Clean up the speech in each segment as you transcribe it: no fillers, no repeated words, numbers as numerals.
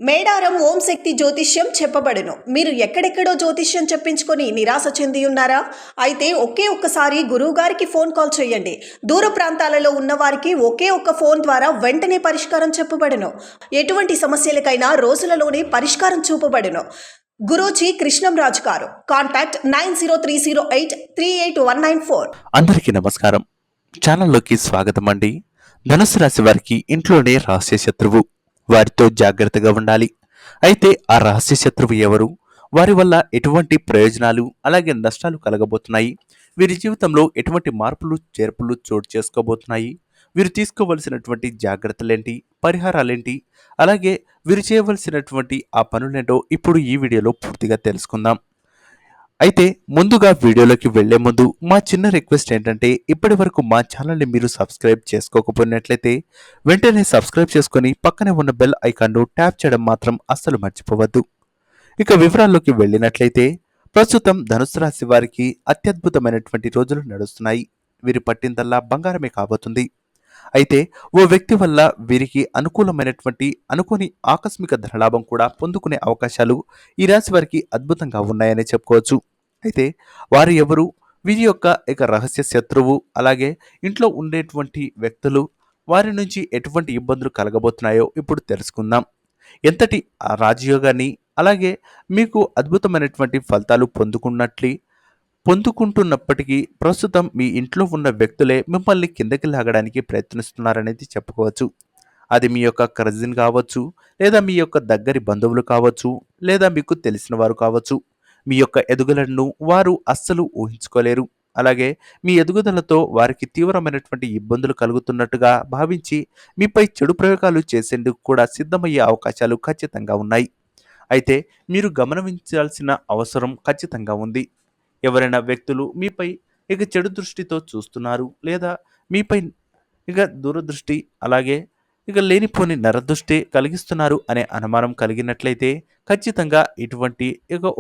మేడారం ఓం శక్తి జ్యోతిష్యం చెప్పబడును. మీరు ఎక్కడెక్కడో జ్యోతిష్యం చెప్పించుకొని నిరాశ చెంది ఉన్నారా? అయితే ఒకే ఒక్కసారి గురువుగారికి ఫోన్ కాల్ చేయండి. దూర ప్రాంతాలలో ఉన్నవారికి ఒకే ఒక్క ఫోన్ ద్వారా వెంటనే పరిష్కారం చెప్పబడును. ఎటువంటి సమస్యలకైనా రోజులలోనే పరిష్కారం చూపబడును. గురూజీ కృష్ణంరాజు గారు. కాంటాక్ట్ 9030838194. అందరికీ నమస్కారం. ఛానల్లోకి స్వాగతం అండి. ధనుసు రాశి వారికి ఇంట్లోనే రహస్య శత్రువు, వారితో జాగ్రత్తగా ఉండాలి. అయితే ఆ రహస్య శత్రువు ఎవరు, వారి వల్ల ఎటువంటి ప్రయోజనాలు అలాగే నష్టాలు కలగబోతున్నాయి, వీరి జీవితంలో ఎటువంటి మార్పులు చేర్పులు చోటు చేసుకోబోతున్నాయి, వీరు తీసుకోవలసినటువంటి జాగ్రత్తలేంటి, పరిహారాలేంటి, అలాగే వీరు చేయవలసినటువంటి ఆ పనులేంటో ఇప్పుడు ఈ వీడియోలో పూర్తిగా తెలుసుకుందాం. అయితే ముందుగా వీడియోలోకి వెళ్లే ముందు మా చిన్న రిక్వెస్ట్ ఏంటంటే, ఇప్పటి వరకు మా ఛానల్ని మీరు సబ్స్క్రైబ్ చేసుకోకపోయినట్లయితే వెంటనే సబ్స్క్రైబ్ చేసుకొని పక్కనే ఉన్న బెల్ ఐకాన్ను ట్యాప్ చేయడం మాత్రం అస్సలు మర్చిపోవద్దు. ఇక వివరాల్లోకి వెళ్ళినట్లయితే, ప్రస్తుతం ధనుసు రాశి వారికి అత్యద్భుతమైనటువంటి రోజులు నడుస్తున్నాయి. వీరి పట్టిందల్లా బంగారమే కాబోతుంది. అయితే ఓ వ్యక్తి వల్ల వీరికి అనుకోని ఆకస్మిక ధనలాభం కూడా పొందుకునే అవకాశాలు ఈ రాశి వారికి అద్భుతంగా ఉన్నాయని చెప్పుకోవచ్చు. అయితే వారు ఎవరు, వీరి యొక్క రహస్య శత్రువు, అలాగే ఇంట్లో ఉండేటువంటి వ్యక్తులు, వారి నుంచి ఎటువంటి ఇబ్బందులు కలగబోతున్నాయో ఇప్పుడు తెలుసుకుందాం. ఎంతటి రాజయోగాన్ని అలాగే మీకు అద్భుతమైనటువంటి ఫలితాలు పొందుకుంటున్నప్పటికీ ప్రస్తుతం మీ ఇంట్లో ఉన్న వ్యక్తులే మిమ్మల్ని కిందకి లాగడానికి ప్రయత్నిస్తున్నారనేది చెప్పుకోవచ్చు. అది మీ యొక్క కజిన్ కావచ్చు, లేదా మీ యొక్క దగ్గరి బంధువులు కావచ్చు, లేదా మీకు తెలిసిన వారు కావచ్చు. మీ యొక్క ఎదుగుదలను వారు అస్సలు ఊహించుకోలేరు. అలాగే మీ ఎదుగుదలతో వారికి తీవ్రమైనటువంటి ఇబ్బందులు కలుగుతున్నట్టుగా భావించి మీపై చెడు ప్రయోగాలు చేసేందుకు కూడా సిద్ధమయ్యే అవకాశాలు ఖచ్చితంగా ఉన్నాయి. అయితే మీరు గమనించాల్సిన అవసరం ఖచ్చితంగా ఉంది. ఎవరైనా వ్యక్తులు మీపై చెడు దృష్టితో చూస్తున్నారు, లేదా మీపై దూరదృష్టి, అలాగే లేనిపోని నరదృష్టి కలిగిస్తున్నారు అనే అనుమానం కలిగినట్లయితే ఖచ్చితంగా ఇటువంటి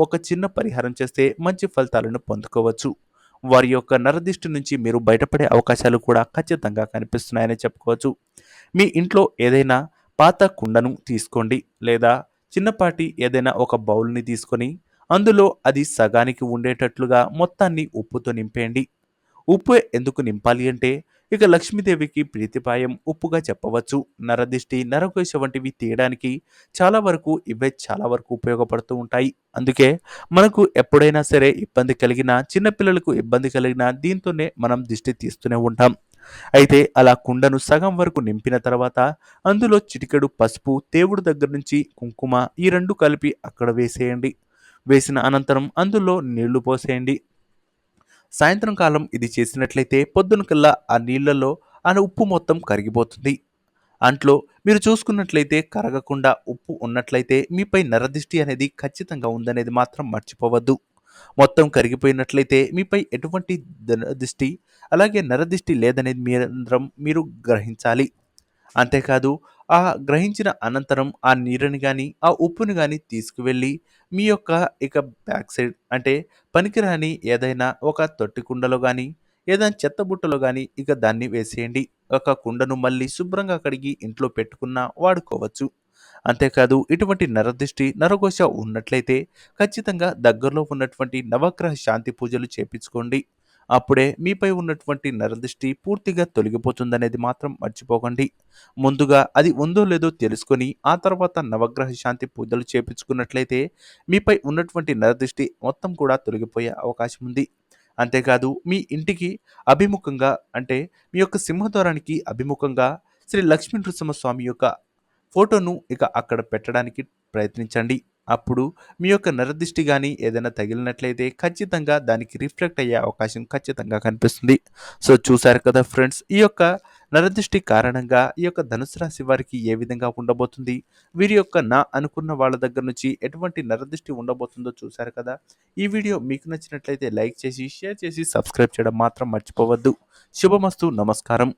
ఒక చిన్న పరిహారం చేస్తే మంచి ఫలితాలను పొందుకోవచ్చు. వారి యొక్క నరదిష్టి నుంచి మీరు బయటపడే అవకాశాలు కూడా ఖచ్చితంగా కనిపిస్తున్నాయని చెప్పుకోవచ్చు. మీ ఇంట్లో ఏదైనా పాత కుండను తీసుకోండి, లేదా చిన్నపాటి ఏదైనా ఒక బౌల్ని తీసుకొని అందులో అది సగానికి ఉండేటట్లుగా మొత్తాన్ని ఉప్పుతో నింపేయండి. ఉప్పు ఎందుకు నింపాలి అంటే, లక్ష్మీదేవికి ప్రీతిపాయం ఉప్పుగా చెప్పవచ్చు. నరదిష్టి, నరఘోష వంటివి తీయడానికి చాలా వరకు ఉపయోగపడుతూ ఉంటాయి. అందుకే మనకు ఎప్పుడైనా సరే ఇబ్బంది కలిగినా, చిన్నపిల్లలకు ఇబ్బంది కలిగినా దీంతోనే మనం దిష్టి తీస్తూనే ఉంటాం. అయితే అలా కుండను సగం వరకు నింపిన తర్వాత అందులో చిటికెడు పసుపు, దేవుడి దగ్గర నుంచి కుంకుమ, ఈ రెండు కలిపి అక్కడ వేసేయండి. వేసిన అనంతరం అందులో నీళ్లు పోసేయండి. సాయంత్రం కాలం ఇది చేసినట్లయితే పొద్దునకల్లా ఆ నీళ్లలో ఆ ఉప్పు మొత్తం కరిగిపోతుంది. అంట్లో మీరు చూసుకున్నట్లయితే కరగకుండా ఉప్పు ఉన్నట్లయితే మీపై నరదిష్టి అనేది ఖచ్చితంగా ఉందనేది మాత్రం మర్చిపోవద్దు. మొత్తం కరిగిపోయినట్లయితే మీపై ఎటువంటి దిష్టి అలాగే నరదిష్టి లేదనేది మీరు గ్రహించాలి. అంతేకాదు, ఆ గ్రహించిన అనంతరం ఆ నీరుని కానీ ఆ ఉప్పుని కానీ తీసుకువెళ్ళి మీ యొక్క బ్యాక్ సైడ్ అంటే పనికిరాని ఏదైనా ఒక తొట్టి కుండలో కానీ ఏదైనా చెత్తబుట్టలో కానీ దాన్ని వేసేయండి. ఒక కుండను మళ్ళీ శుభ్రంగా కడిగి ఇంట్లో పెట్టుకున్నా వాడుకోవచ్చు. అంతేకాదు, ఇటువంటి నరదిష్టి నరఘోష ఉన్నట్లయితే ఖచ్చితంగా దగ్గరలో ఉన్నటువంటి నవగ్రహ శాంతి పూజలు చేపించుకోండి. అప్పుడే మీపై ఉన్నటువంటి నరదిష్టి పూర్తిగా తొలగిపోతుందనేది మాత్రం మర్చిపోకండి. ముందుగా అది ఉందో లేదో తెలుసుకొని ఆ తర్వాత నవగ్రహ శాంతి పూజలు చేపించుకున్నట్లయితే మీపై ఉన్నటువంటి నరదిష్టి మొత్తం కూడా తొలగిపోయే అవకాశం ఉంది. అంతేకాదు, మీ ఇంటికి అభిముఖంగా అంటే మీ యొక్క సింహద్వారానికి అభిముఖంగా శ్రీ లక్ష్మీ నృసింహస్వామి యొక్క ఫోటోను అక్కడ పెట్టడానికి ప్రయత్నించండి. అప్పుడు మీ యొక్క నరదిష్టి కానీ ఏదైనా తగిలినట్లయితే ఖచ్చితంగా దానికి రిఫ్లెక్ట్ అయ్యే అవకాశం ఖచ్చితంగా కనిపిస్తుంది. సో చూశారు కదా ఫ్రెండ్స్, ఈ యొక్క నరదిష్టి కారణంగా ఈ యొక్క ధనుసు రాశి వారికి ఏ విధంగా ఉండబోతుంది, వీరి యొక్క అనుకున్న వాళ్ళ దగ్గర నుంచి ఎటువంటి నరదిష్టి ఉండబోతుందో చూశారు కదా. ఈ వీడియో మీకు నచ్చినట్లయితే లైక్ చేసి, షేర్ చేసి, సబ్స్క్రైబ్ చేయడం మాత్రం మర్చిపోవద్దు. శుభమస్తు. నమస్కారం.